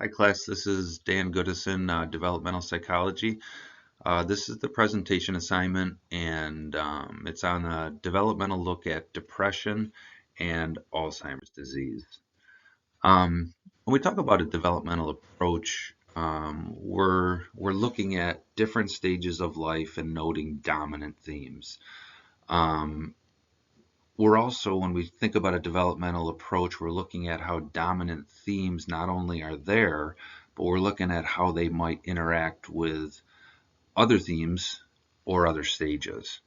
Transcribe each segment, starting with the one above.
Hi class, this is Dan Goodison, Developmental Psychology. This is the presentation assignment and it's on a developmental look at depression and Alzheimer's disease. When we talk about a developmental approach, we're looking at different stages of life and noting dominant themes. Um, we're also, when we think about a developmental approach, we're looking at how dominant themes not only are there, but we're looking at how they might interact with other themes or other stages.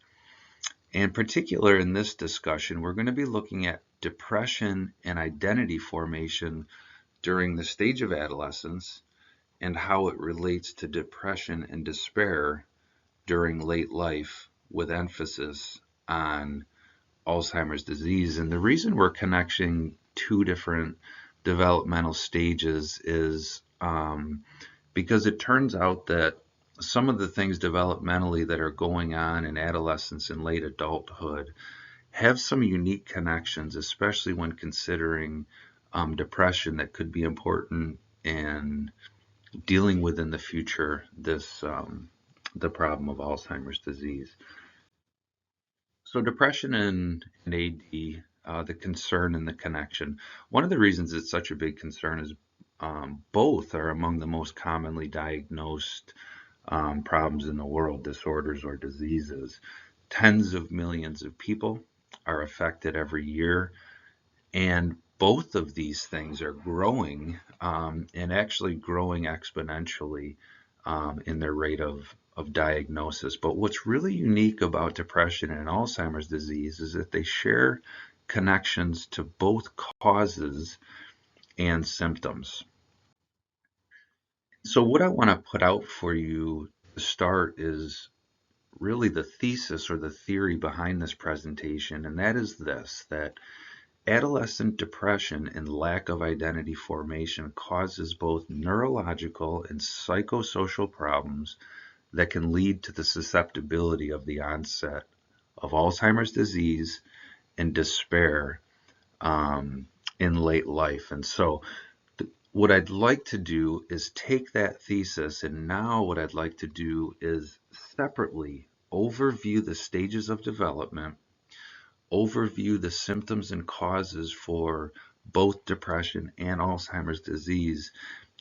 In particular, in this discussion, we're going to be looking at depression and identity formation during the stage of adolescence and how it relates to depression and despair during late life, with emphasis on Alzheimer's disease. And the reason we're connecting two different developmental stages is because it turns out that some of the things developmentally that are going on in adolescence and late adulthood have some unique connections, especially when considering depression, that could be important in dealing with in the future the problem of Alzheimer's disease. So depression and AD, the concern and the connection. One of the reasons it's such a big concern is both are among the most commonly diagnosed problems in the world, disorders or diseases. Tens of millions of people are affected every year, and both of these things are growing and actually growing exponentially in their rate of diagnosis. But what's really unique about depression and Alzheimer's disease is that they share connections to both causes and symptoms. So what I want to put out for you to start is really the thesis or the theory behind this presentation, and that is this, that adolescent depression and lack of identity formation causes both neurological and psychosocial problems that can lead to the susceptibility of the onset of Alzheimer's disease and despair in late life. And so what I'd like to do is take that thesis, and now what I'd like to do is separately overview the stages of development, overview the symptoms and causes for both depression and Alzheimer's disease,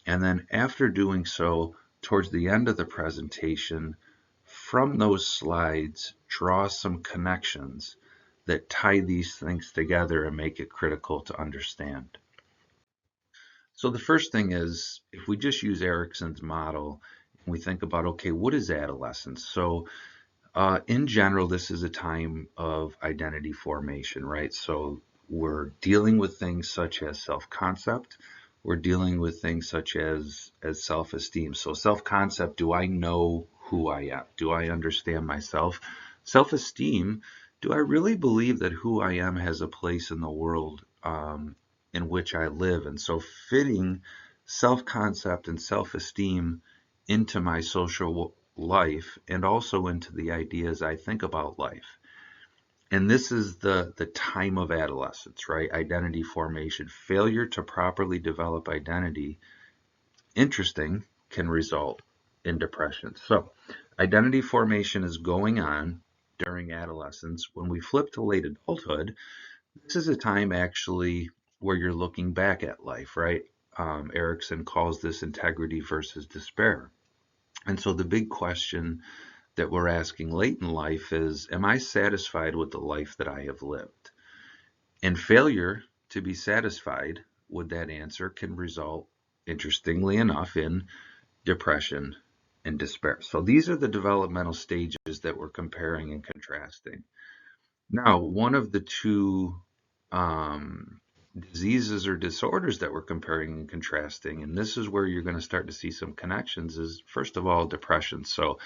and then after doing so, towards the end of the presentation, from those slides, draw some connections that tie these things together and make it critical to understand. So the first thing is, if we just use Erickson's model, and we think about, okay, what is adolescence? So in general, this is a time of identity formation, right? So we're dealing with things such as self-concept. We're dealing with things such as self-esteem. So self-concept, do I know who I am? Do I understand myself? Self-esteem, do I really believe that who I am has a place in the world in which I live? And so fitting self-concept and self-esteem into my social life and also into the ideas I think about life. And this is the time of adolescence, right? Identity formation. Failure to properly develop identity, interesting, can result in depression. So identity formation is going on during adolescence. When we flip to late adulthood, this is a time actually where you're looking back at life, right? Erickson calls this integrity versus despair. And so the big question that we're asking late in life is, am I satisfied with the life that I have lived? And failure to be satisfied with that answer can result, interestingly enough, in depression and despair. So these are the developmental stages that we're comparing and contrasting. Now, one of the two diseases or disorders that we're comparing and contrasting, and this is where you're going to start to see some connections, is first of all depression. So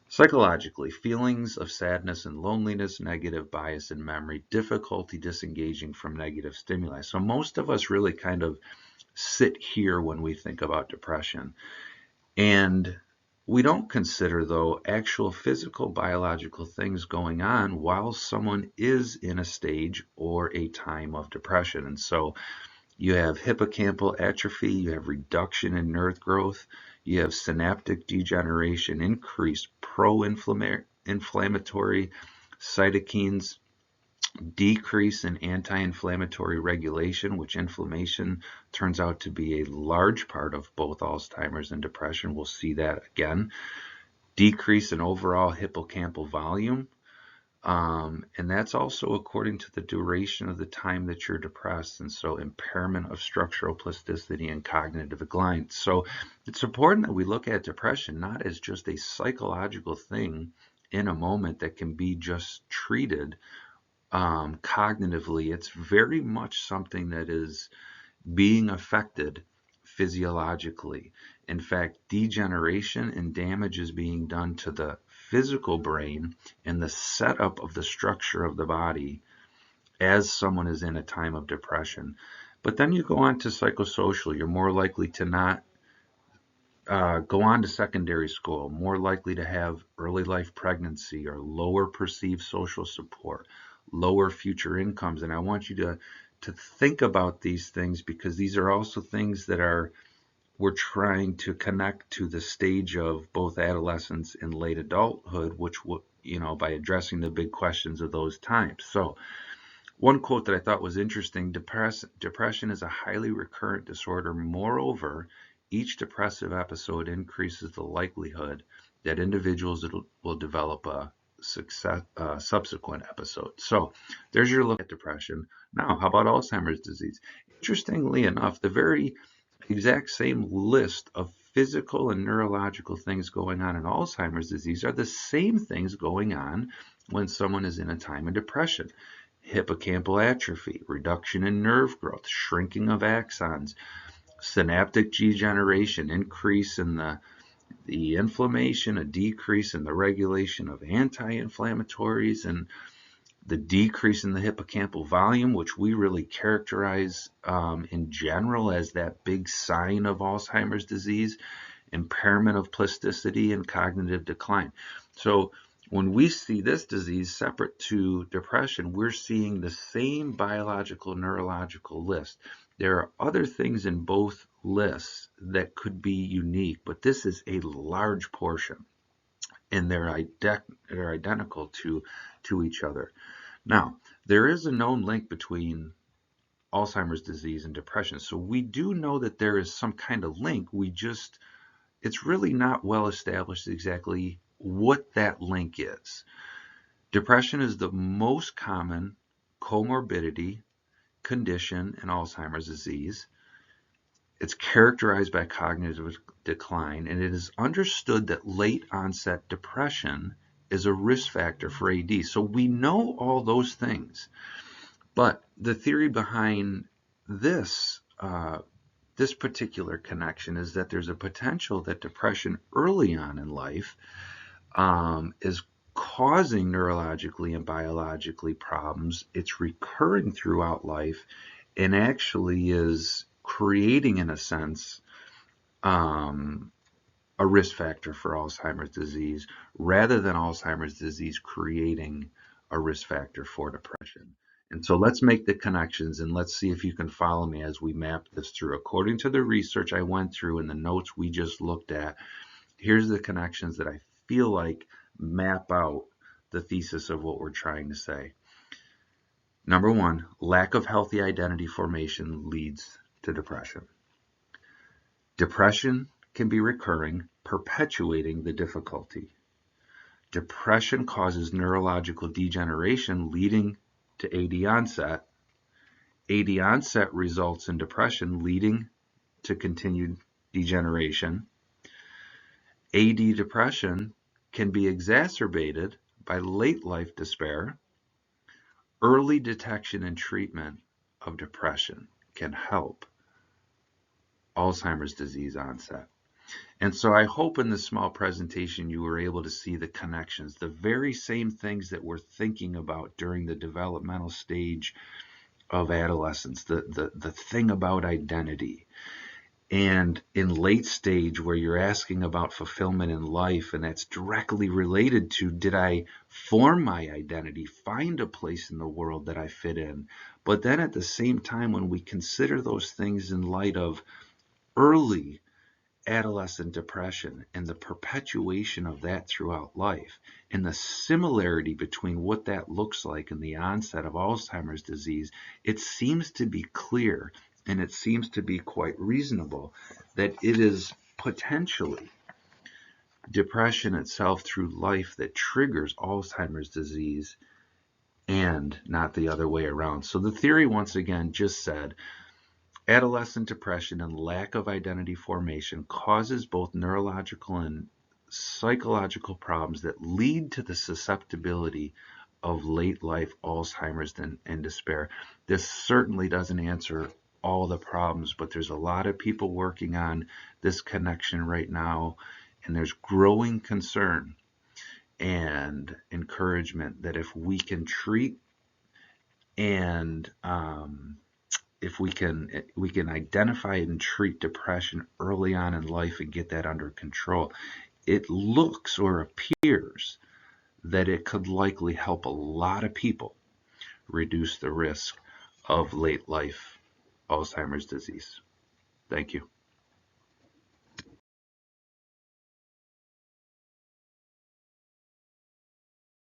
psychologically, feelings of sadness and loneliness, negative bias in memory, difficulty disengaging from negative stimuli. So most of us really kind of sit here when we think about depression. And we don't consider, though, actual physical, biological things going on while someone is in a stage or a time of depression. And so You have hippocampal atrophy, you have reduction in nerve growth, you have synaptic degeneration, increased pro-inflammatory cytokines, decrease in anti-inflammatory regulation, which inflammation turns out to be a large part of both Alzheimer's and depression. We'll see that again. Decrease in overall hippocampal volume. And that's also according to the duration of the time that you're depressed. And so impairment of structural plasticity and cognitive decline. So it's important that we look at depression not as just a psychological thing in a moment that can be just treated cognitively. It's very much something that is being affected physiologically. In fact, degeneration and damage is being done to the physical brain and the setup of the structure of the body as someone is in a time of depression. But then you go on to psychosocial, you're more likely to not go on to secondary school, more likely to have early life pregnancy or lower perceived social support, lower future incomes. And I want you to think about these things because these are also things that we're trying to connect to the stage of both adolescence and late adulthood, which by addressing the big questions of those times. So one quote that I thought was interesting: depression is a highly recurrent disorder. Moreover, each depressive episode increases the likelihood that individuals will develop a subsequent episode. So there's your look at depression. Now, how about Alzheimer's disease? Interestingly enough, the very exact same list of physical and neurological things going on in Alzheimer's disease are the same things going on when someone is in a time of depression. Hippocampal atrophy, reduction in nerve growth, shrinking of axons, synaptic degeneration, increase in the inflammation, a decrease in the regulation of anti-inflammatories, and the decrease in the hippocampal volume, which we really characterize in general as that big sign of Alzheimer's disease, impairment of plasticity and cognitive decline. So when we see this disease separate to depression, we're seeing the same biological neurological list. There are other things in both lists that could be unique, but this is a large portion, and they're identical to each other. Now, there is a known link between Alzheimer's disease and depression. So we do know that there is some kind of link. It's really not well established exactly what that link is. Depression is the most common comorbidity condition in Alzheimer's disease. It's characterized by cognitive decline, and it is understood that late onset depression is a risk factor for AD. So we know all those things. But the theory behind this particular connection is that there's a potential that depression early on in life is causing neurologically and biologically problems. It's recurring throughout life and actually is creating, in a sense, a risk factor for Alzheimer's disease rather than Alzheimer's disease creating a risk factor for depression. And so let's make the connections and let's see if you can follow me as we map this through. According to the research I went through and the notes we just looked at, here's the connections that I feel like map out the thesis of what we're trying to say. Number one, lack of healthy identity formation leads to depression. Depression can be recurring, perpetuating the difficulty. Depression causes neurological degeneration, leading to AD onset. AD onset results in depression, leading to continued degeneration. AD depression can be exacerbated by late life despair. Early detection and treatment of depression can help Alzheimer's disease onset. And so I hope in this small presentation you were able to see the connections, the very same things that we're thinking about during the developmental stage of adolescence, the thing about identity. And in late stage, where you're asking about fulfillment in life, and that's directly related to, did I form my identity, find a place in the world that I fit in? But then at the same time, when we consider those things in light of early adolescent depression and the perpetuation of that throughout life, and the similarity between what that looks like in the onset of Alzheimer's disease, it seems to be clear, and it seems to be quite reasonable, that it is potentially depression itself through life that triggers Alzheimer's disease and not the other way around. So the theory, once again, just said adolescent depression and lack of identity formation causes both neurological and psychological problems that lead to the susceptibility of late life Alzheimer's and despair. This certainly doesn't answer all the problems, but there's a lot of people working on this connection right now, and there's growing concern and encouragement that if we can treat and if we can identify and treat depression early on in life and get that under control, it looks or appears that it could likely help a lot of people reduce the risk of late life Alzheimer's disease. Thank you.